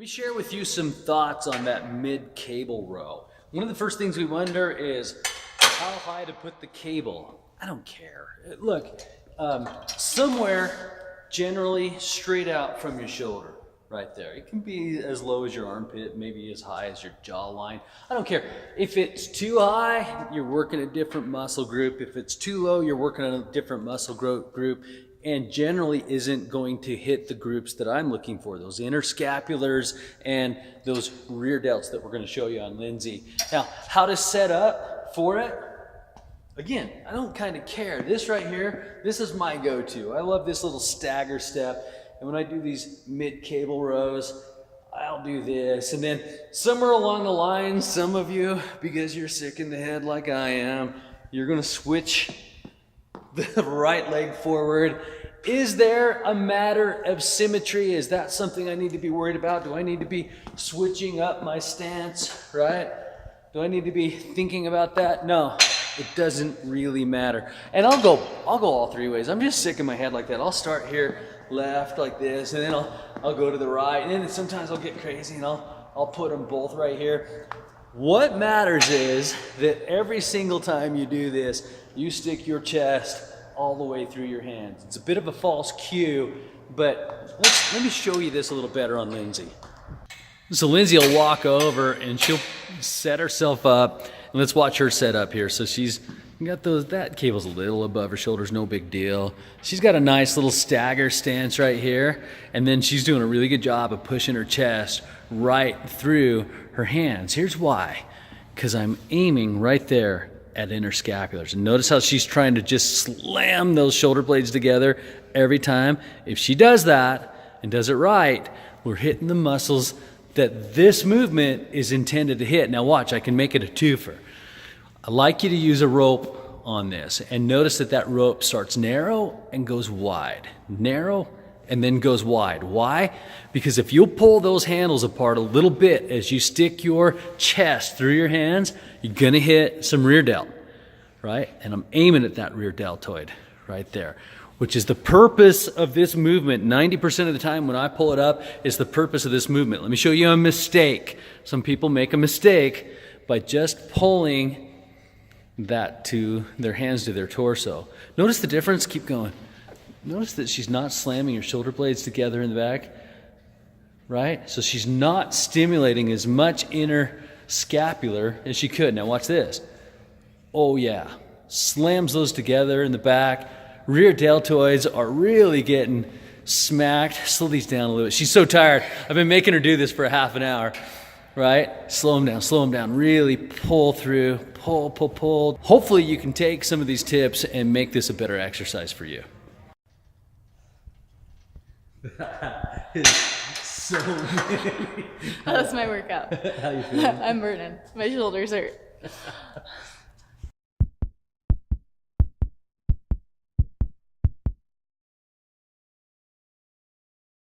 Let me share with you some thoughts on that mid cable row. One of the first things we wonder is how high to put the cable. I don't care. Look, somewhere generally straight out from your shoulder, right there. It can be as low as your armpit, maybe as high as your jawline. I don't care. If it's too high, you're working a different muscle group. If it's too low, you're working on a different muscle group, and generally isn't going to hit the groups that I'm looking for, those inner scapulars and those rear delts that we're going to show you on Lindsay. Now, how to set up for it? Again, I don't kind of care. This right here, this is my go-to. I love this little stagger step. And when I do these mid-cable rows, I'll do this. And then somewhere along the line, some of you, because you're sick in the head like I am, you're going to switch the right leg forward. Is there a matter of symmetry? Is that something I need to be worried about? Do I need to be switching up my stance, right? Do I need to be thinking about that? No, it doesn't really matter. And I'll go all three ways. I'm just sick in my head like that. I'll start here left like this, and then I'll go to the right, and then sometimes I'll get crazy and I'll put them both right here. What matters is that every single time you do this, you stick your chest all the way through your hands. It's a bit of a false cue, but let me show you this a little better on Lindsay. So Lindsay will walk over and she'll set herself up, and let's watch her set up here. So she's got that cable's a little above her shoulders, no big deal. She's got a nice little stagger stance right here, and then she's doing a really good job of pushing her chest right through her hands. Here's why. Because I'm aiming right there at inner scapulars. And notice how she's trying to just slam those shoulder blades together every time. If she does that and does it right, we're hitting the muscles that this movement is intended to hit. Now watch, I can make it a twofer. I'd like you to use a rope on this, and notice that rope starts narrow and goes wide. Narrow and then goes wide. Why? Because if you'll pull those handles apart a little bit as you stick your chest through your hands, you're gonna hit some rear delt, right? And I'm aiming at that rear deltoid right there, which is the purpose of this movement. 90% of the time when I pull it up is the purpose of this movement. Let me show you a mistake. Some people make a mistake by just pulling that to their hands to their torso. Notice the difference? Keep going. Notice that she's not slamming her shoulder blades together in the back, right? So she's not stimulating as much inner scapular as she could. Now watch this. Oh yeah, slams those together in the back. Rear deltoids are really getting smacked. Slow these down a little bit. She's so tired. I've been making her do this for a half an hour, right? Slow them down. Really pull through, pull. Hopefully you can take some of these tips and make this a better exercise for you. That is so many. That's my workout. How you feeling? I'm burning. My shoulders hurt.